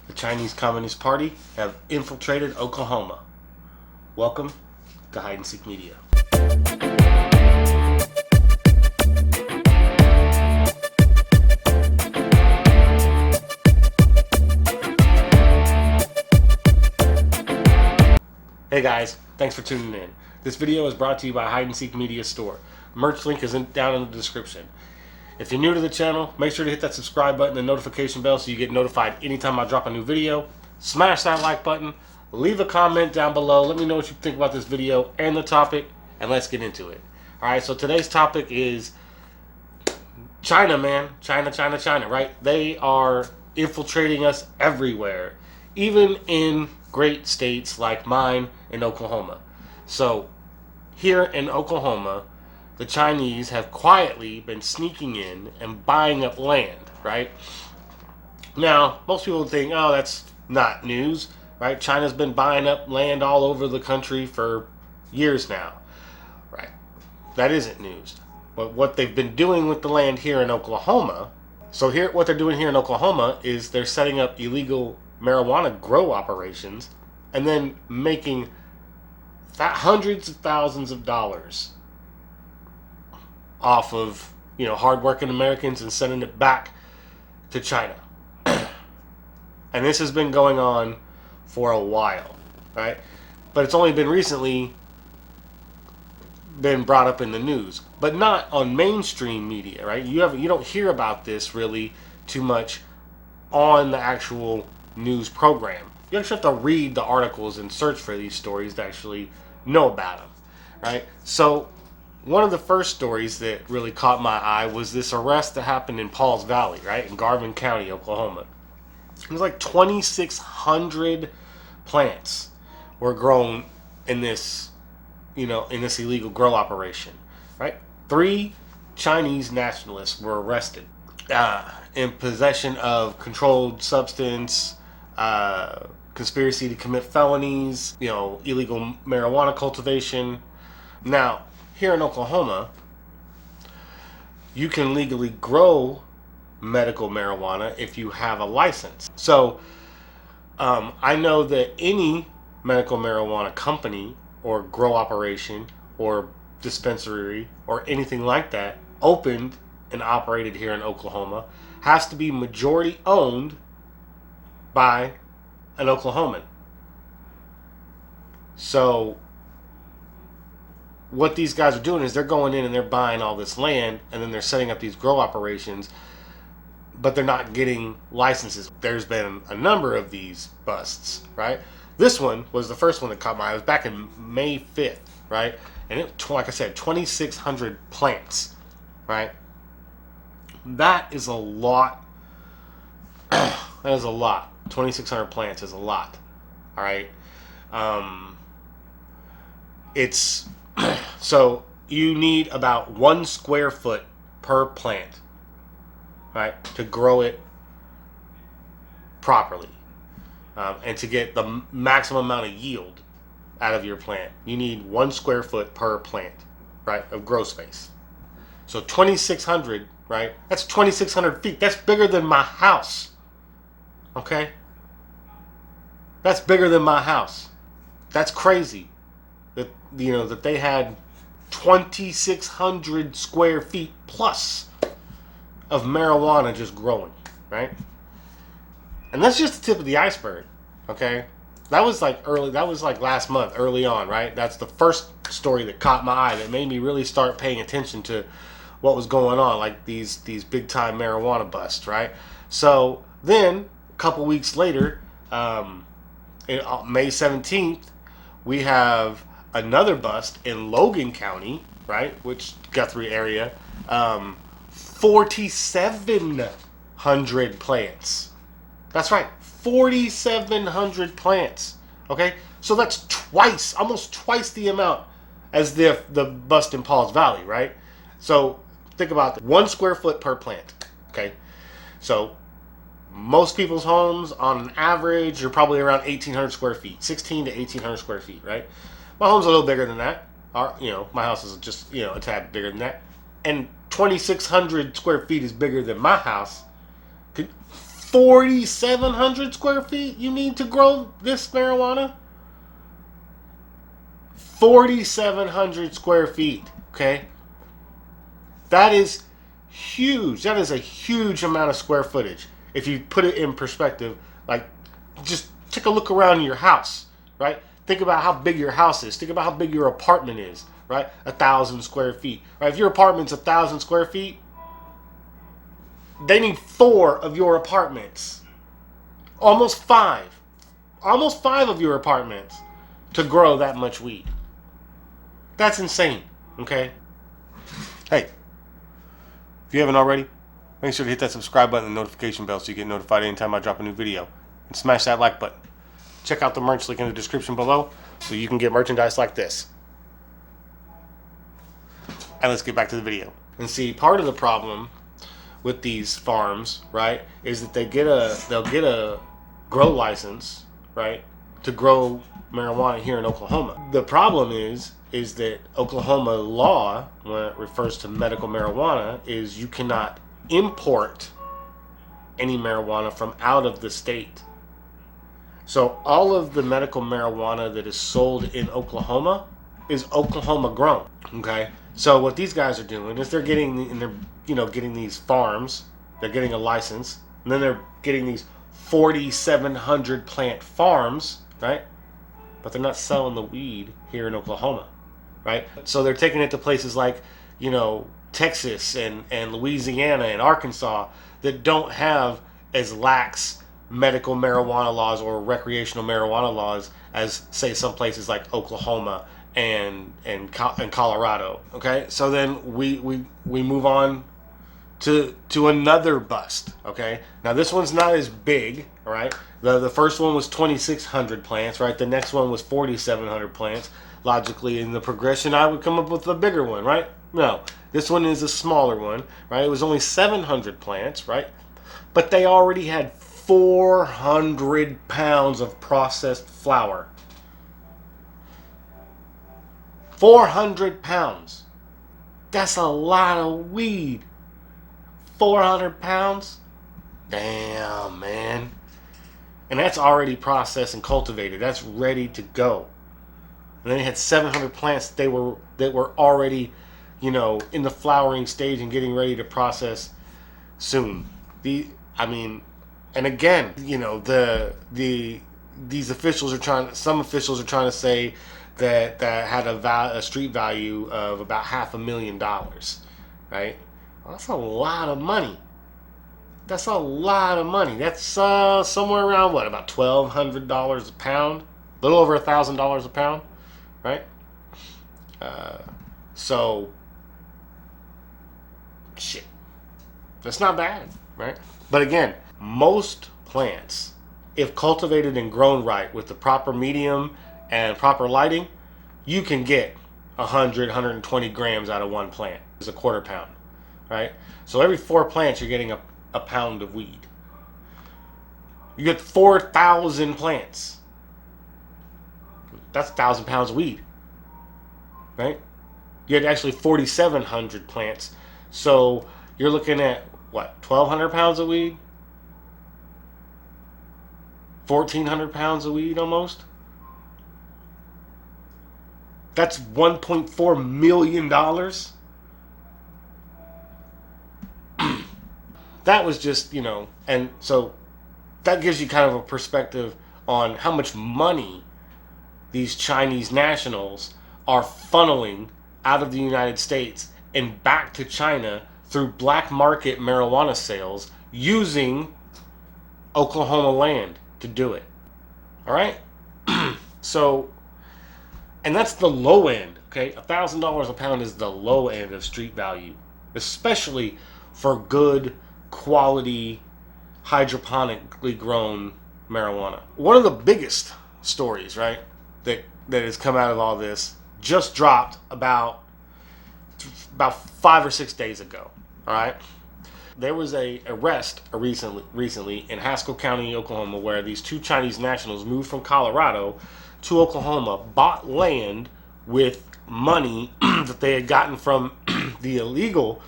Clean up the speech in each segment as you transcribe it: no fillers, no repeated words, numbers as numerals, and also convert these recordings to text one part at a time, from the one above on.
The Chinese Communist Party have infiltrated Oklahoma. Welcome to Hide and Seek Media. Hey guys, thanks for tuning in. This video is brought to you by Hide and Seek Media Store. Merch link is down in the description. If you're new to the channel, make sure to hit that subscribe button and notification bell so you get notified anytime I drop a new video. Smash that like button, leave a comment down below, let me know what you think about this video and the topic, and let's get into it. Alright, so today's topic is China, man. China, right? They are infiltrating us everywhere, even in great states like mine in Oklahoma. So here in Oklahoma, the Chinese have quietly been sneaking in and buying up land, right? Now, most people think, oh, that's not news, right? China's been buying up land all over the country for years now, right? That isn't news. But what they've been doing with the land here in Oklahoma, what they're doing here in Oklahoma is they're setting up illegal marijuana grow operations and then making hundreds of thousands of dollars off of, hardworking Americans and sending it back to China. And this has been going on for a while, right? But it's only been recently been brought up in the news, but not on mainstream media, right? You don't hear about this really too much on the actual news program. You actually have to read the articles and search for these stories to actually know about them, right? So one of the first stories that really caught my eye was this arrest that happened in Pauls Valley, right, in Garvin County, Oklahoma. It was like 2,600 plants were grown in this, in this illegal grow operation, right? 3 Chinese nationalists were arrested in possession of controlled substance, conspiracy to commit felonies, illegal marijuana cultivation. Now, here in Oklahoma, you can legally grow medical marijuana if you have a license. So, I know that any medical marijuana company or grow operation or dispensary or anything like that opened and operated here in Oklahoma has to be majority owned by an Oklahoman. So what these guys are doing is they're going in and they're buying all this land and then they're setting up these grow operations, but they're not getting licenses. There's been a number of these busts, right? This one was the first one that caught my eye. It was back in May 5th, right? And it, like I said, 2,600 plants, right? That is a lot. That is a lot. 2,600 plants is a lot. All right. It's so you need about 1 square foot per plant, right, to grow it properly, and to get the maximum amount of yield out of your plant. You need 1 square foot per plant, right, of grow space. So 2,600, right? That's 2,600 feet. That's bigger than my house. Okay? That's bigger than my house. That's crazy. That that they had 2,600 square feet plus of marijuana just growing, right? And that's just the tip of the iceberg. Okay? That was like last month, early on, right? That's the first story that caught my eye that made me really start paying attention to what was going on, like these big time marijuana busts, right? So then a couple weeks later, in May 17th, we have another bust in Logan County, right, which Guthrie area, 4,700 plants. That's right, 4,700 plants. Okay, so that's almost twice the amount as the bust in Pauls Valley, right? So think about that. 1 square foot per plant. Okay, so most people's homes, on an average, are probably around 1,800 square feet, 16 to 1,800 square feet, right? My home's a little bigger than that. My house is just, a tad bigger than that. And 2,600 square feet is bigger than my house. 4,700 square feet you need to grow this marijuana? 4,700 square feet, okay? That is huge. That is a huge amount of square footage. If you put it in perspective, like, just take a look around your house, right? Think about how big your house is. Think about how big your apartment is, right? 1,000 square feet, right? If your apartment's 1,000 square feet, they need 4 of your apartments. Almost 5. Almost 5 of your apartments to grow that much weed. That's insane, okay? Hey, if you haven't already, make sure to hit that subscribe button and notification bell so you get notified anytime I drop a new video. And smash that like button. Check out the merch link in the description below so you can get merchandise like this. And let's get back to the video. And see, part of the problem with these farms, right, is that they'll get a grow license, right, to grow marijuana here in Oklahoma. The problem is that Oklahoma law, when it refers to medical marijuana, is you cannot import any marijuana from out of the state. So all of the medical marijuana that is sold in Oklahoma is Oklahoma grown. Okay. So what these guys are doing is they're getting these farms, they're getting a license, and then they're getting these 4,700 plant farms, right? But they're not selling the weed here in Oklahoma, right? So they're taking it to places like, Texas and Louisiana and Arkansas that don't have as lax medical marijuana laws or recreational marijuana laws as, say, some places like Oklahoma and Colorado. Okay, so then we move on to another bust. Okay, now this one's not as big. All right, the first one was 2,600 plants. Right, the next one was 4,700 plants. Logically, in the progression, I would come up with a bigger one. Right, no, this one is a smaller one. Right, it was only 700 plants. Right, but they already had 400 pounds of processed flour. 400 pounds. That's a lot of weed. 400 pounds? Damn, man. And that's already processed and cultivated. That's ready to go. And then they had 700 plants that were already, in the flowering stage and getting ready to process soon. And again, these officials are some officials are trying to say that had a street value of about $500,000, right? Well, that's a lot of money. That's a lot of money. That's somewhere around about $1,200 a pound, a little over $1,000 a pound, right? So, shit, that's not bad, right? But again, most plants, if cultivated and grown right with the proper medium and proper lighting, you can get 100, 120 grams out of one plant. It's a quarter pound, right? So every 4 plants, you're getting a pound of weed. You get 4,000 plants. That's 1,000 pounds of weed, right? You had actually 4,700 plants. So you're looking at, 1,200 pounds of weed? 1,400 pounds of weed almost? That's $1.4 million. That was just, and so that gives you kind of a perspective on how much money these Chinese nationals are funneling out of the United States and back to China through black market marijuana sales using Oklahoma land to do it. All right? So, and that's the low end, okay? $1,000 a pound is the low end of street value, especially for good quality hydroponically grown marijuana. One of the biggest stories, right, that has come out of all this just dropped about 5 or 6 days ago. All right, there was a arrest recently in Haskell County, Oklahoma, where these 2 Chinese nationals moved from Colorado to Oklahoma, bought land with money that they had gotten from the illegal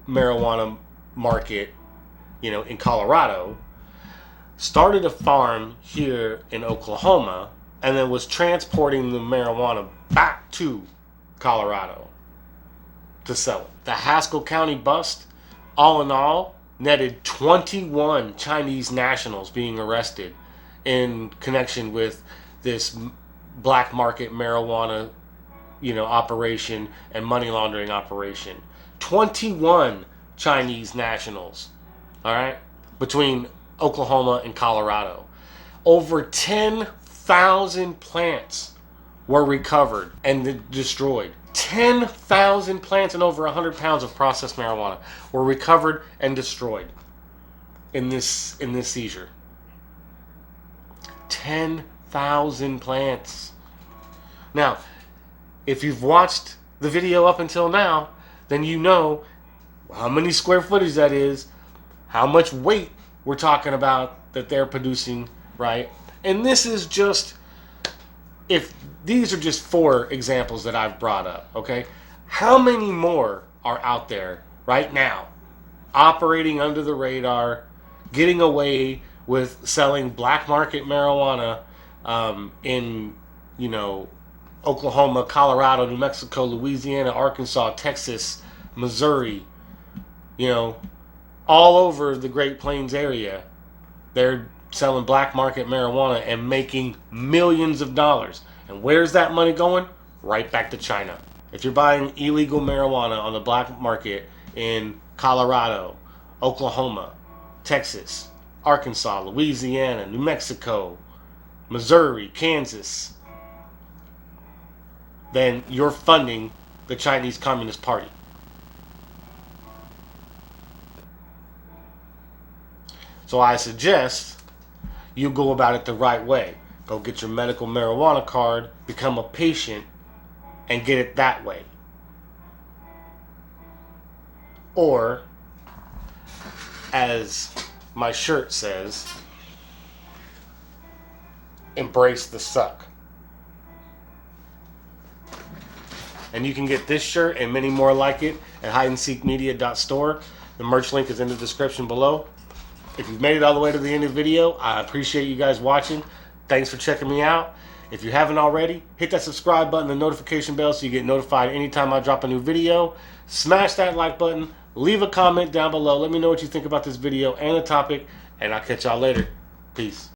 marijuana market in Colorado, started a farm here in Oklahoma, and then was transporting the marijuana back to Colorado to sell it. The Haskell County bust, all in all, netted 21 Chinese nationals being arrested in connection with this black market marijuana, operation and money laundering operation. 21 Chinese nationals, all right, between Oklahoma and Colorado. Over 10,000 plants were recovered and destroyed. 10,000 plants and over 100 pounds of processed marijuana were recovered and destroyed in this seizure. 10,000 plants. Now, if you've watched the video up until now, then you know how many square footage that is, how much weight we're talking about that they're producing, right? And this is just, if these are just 4 examples that I've brought up, okay? How many more are out there right now operating under the radar, getting away with selling black market marijuana in, Oklahoma, Colorado, New Mexico, Louisiana, Arkansas, Texas, Missouri, all over the Great Plains area? They're selling black market marijuana and making millions of dollars. And where's that money going? Right back to China. If you're buying illegal marijuana on the black market in Colorado, Oklahoma, Texas, Arkansas, Louisiana, New Mexico, Missouri, Kansas, then you're funding the Chinese Communist Party. So I suggest you go about it the right way. Go get your medical marijuana card, become a patient, and get it that way. Or, as my shirt says, embrace the suck. And you can get this shirt and many more like it at hideandseekmedia.store. The merch link is in the description below. If you've made it all the way to the end of the video, I appreciate you guys watching. Thanks for checking me out. If you haven't already, hit that subscribe button and notification bell so you get notified anytime I drop a new video. Smash that like button. Leave a comment down below. Let me know what you think about this video and the topic, and I'll catch y'all later. Peace.